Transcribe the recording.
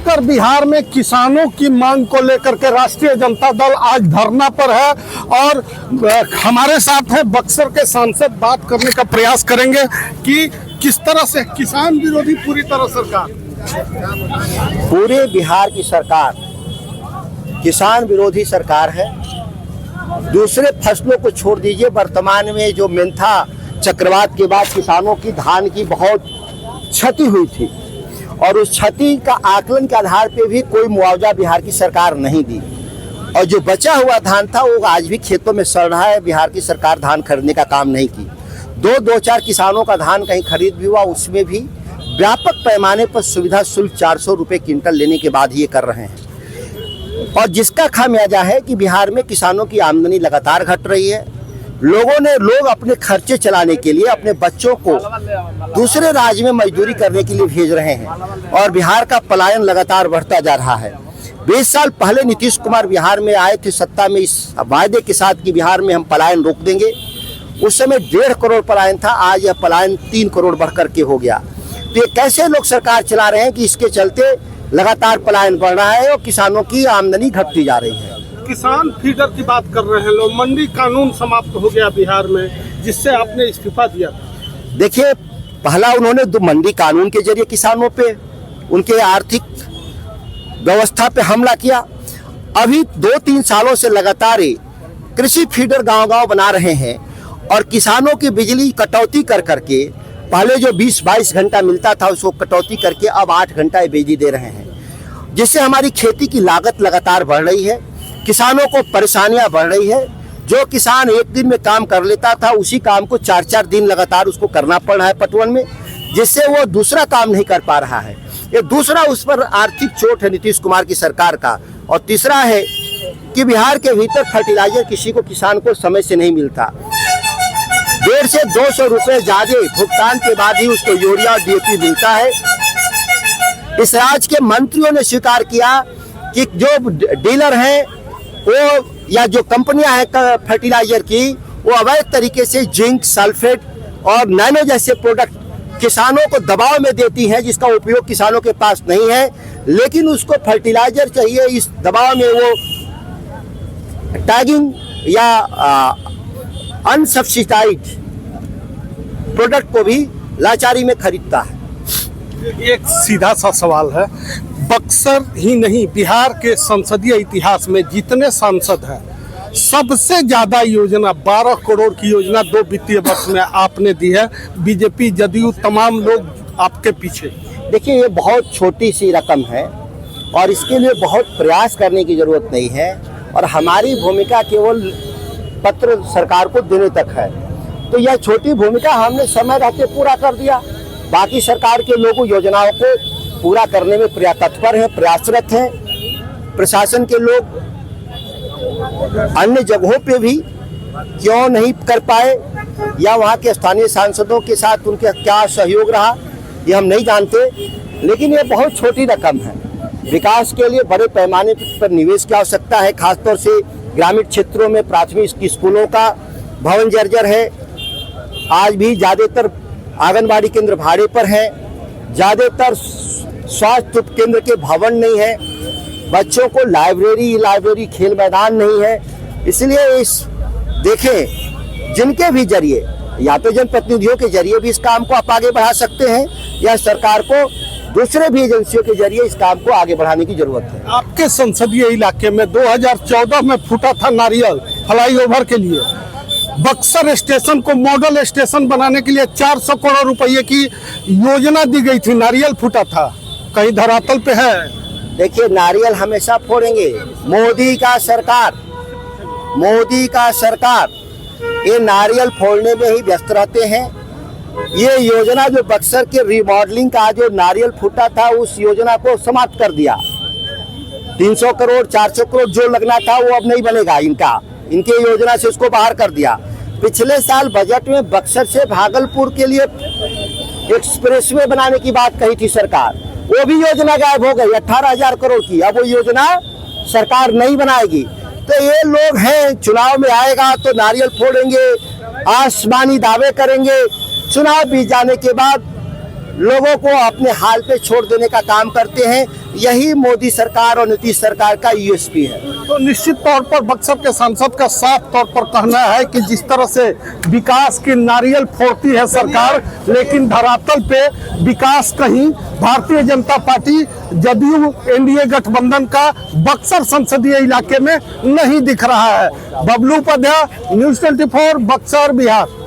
उत्तर बिहार में किसानों की मांग को लेकर के राष्ट्रीय जनता दल आज धरना पर है और हमारे साथ है बक्सर के सांसद। बात करने का प्रयास करेंगे कि किस तरह से किसान विरोधी पूरी तरह सरकार, पूरे बिहार की सरकार किसान विरोधी सरकार है। दूसरे फसलों को छोड़ दीजिए, वर्तमान में जो मेंथा चक्रवात के बाद किसानों की धान की बहुत क्षति हुई थी और उस क्षति का आकलन के आधार पे भी कोई मुआवजा बिहार की सरकार नहीं दी और जो बचा हुआ धान था वो आज भी खेतों में सड़ रहा है। बिहार की सरकार धान खरीदने का काम नहीं की। दो चार किसानों का धान कहीं खरीद भी हुआ, उसमें भी व्यापक पैमाने पर सुविधा शुल्क 400 रुपये क्विंटल लेने के बाद ये कर रहे हैं और जिसका खामियाजा है कि बिहार में किसानों की आमदनी लगातार घट रही है। लोग अपने खर्चे चलाने के लिए अपने बच्चों को दूसरे राज्य में मजदूरी करने के लिए भेज रहे हैं और बिहार का पलायन लगातार बढ़ता जा रहा है। 20 साल पहले नीतीश कुमार बिहार में आए थे सत्ता में इस वायदे के साथ कि बिहार में हम पलायन रोक देंगे। उस समय 1.5 करोड़ पलायन था, आज यह पलायन 3 करोड़ बढ़ करके हो गया। तो ये कैसे लोग सरकार चला रहे हैं कि इसके चलते लगातार पलायन बढ़ रहा है और किसानों की आमदनी घटती जा रही है। किसान फीडर की बात कर रहे हैं लोग। मंडी कानून समाप्त हो गया बिहार में, जिससे आपने इस्तीफा दिया था। देखिए, पहला उन्होंने मंडी कानून के जरिए किसानों पे, उनके आर्थिक व्यवस्था पे हमला किया। अभी 2-3 सालों से लगातार कृषि फीडर गांव-गांव बना रहे हैं और किसानों की बिजली कटौती कर करके पहले जो 20-22 घंटा मिलता था उसको कटौती करके अब 8 घंटा बिजली दे रहे हैं, जिससे हमारी खेती की लागत लगातार बढ़ रही है। किसानों को परेशानियां बढ़ रही है। जो किसान एक दिन में काम कर लेता था उसी काम को 4-4 दिन लगातार उसको करना पड़ रहा है पटवन में, जिससे वो दूसरा काम नहीं कर पा रहा है। ये दूसरा उस पर आर्थिक चोट है नीतीश कुमार की सरकार का। और तीसरा है कि बिहार के भीतर फर्टिलाइजर किसी को किसान को समय से नहीं मिलता। 150 से 200 रुपये ज्यादा भुगतान के बाद ही उसको यूरिया और डीएपी मिलता है। इस राज्य के मंत्रियों ने स्वीकार किया कि जो डीलर हैं वो या जो कंपनियां हैं फर्टिलाइजर की, वो अवैध तरीके से जिंक, सल्फेट और नैनो जैसे प्रोडक्ट किसानों को दबाव में देती हैं, जिसका उपयोग किसानों के पास नहीं है, लेकिन उसको फर्टिलाइजर चाहिए। इस दबाव में वो टैगिंग या अनसब्सिडाइज्ड प्रोडक्ट को भी लाचारी में खरीदता है। एक सीधा सा सवाल है, बक्सर ही नहीं बिहार के संसदीय इतिहास में जितने सांसद हैं सबसे ज्यादा योजना 12 करोड़ की योजना 2 वित्तीय वर्ष में आपने दी है। बीजेपी, जदयू, तमाम लोग आपके पीछे। देखिए, ये बहुत छोटी सी रकम है और इसके लिए बहुत प्रयास करने की जरूरत नहीं है और हमारी भूमिका केवल पत्र सरकार को देने तक है। तो यह छोटी भूमिका हमने समय रहते पूरा कर दिया। बाकी सरकार के लोग योजनाओं को पूरा करने में तत्पर हैं, प्रयासरत हैं। प्रशासन के लोग अन्य जगहों पे भी क्यों नहीं कर पाए या वहाँ के स्थानीय सांसदों के साथ उनका क्या सहयोग रहा ये हम नहीं जानते, लेकिन ये बहुत छोटी रकम है। विकास के लिए बड़े पैमाने पर निवेश की आवश्यकता है। खासतौर से ग्रामीण क्षेत्रों में प्राथमिक स्कूलों का भवन जर्जर है। आज भी ज़्यादातर आंगनबाड़ी केंद्र भाड़े पर हैं, ज़्यादातर स्वास्थ्य केंद्र के भवन नहीं है, बच्चों को लाइब्रेरी खेल मैदान नहीं है। इसलिए देखें, जिनके भी जरिए या तो जनप्रतिनिधियों के जरिए भी इस काम को आप आगे बढ़ा सकते हैं या सरकार को दूसरे भी एजेंसियों के जरिए इस काम को आगे बढ़ाने की जरूरत है। आपके संसदीय इलाके में 2014 में फूटा था नारियल फ्लाईओवर के लिए। बक्सर स्टेशन को मॉडल स्टेशन बनाने के लिए 400 करोड़ रुपए की योजना दी गई थी। नारियल फूटा था, कहीं धरातल पे है? देखिए, नारियल हमेशा फोड़ेंगे। मोदी का सरकार ये नारियल फोड़ने में ही व्यस्त रहते हैं। ये योजना जो बक्सर के रिमॉडलिंग का जो नारियल फूटा था उस योजना को समाप्त कर दिया। 300 करोड़ 400 करोड़ जो लगना था वो अब नहीं बनेगा। इनके योजना से उसको बाहर कर दिया। पिछले साल बजट में बक्सर से भागलपुर के लिए एक्सप्रेसवे बनाने की बात कही थी सरकार, वो भी योजना गायब हो गई 18,000 करोड़ की। अब वो योजना सरकार नहीं बनाएगी। तो ये लोग हैं, चुनाव में आएगा तो नारियल फोड़ेंगे, आसमानी दावे करेंगे, चुनाव बीत जाने के बाद लोगों को अपने हाल पे छोड़ देने का काम करते हैं। यही मोदी सरकार और नीतीश सरकार का यूएसपी है। तो निश्चित तौर पर बक्सर के सांसद का साफ तौर पर कहना है कि जिस तरह से विकास की नारियल फोड़ती है सरकार, लेकिन धरातल पे विकास कहीं भारतीय जनता पार्टी जदयू एनडीए गठबंधन का बक्सर संसदीय इलाके में नहीं दिख रहा है। बबलू उपाध्याय, न्यूज़ 24, बक्सर, बिहार।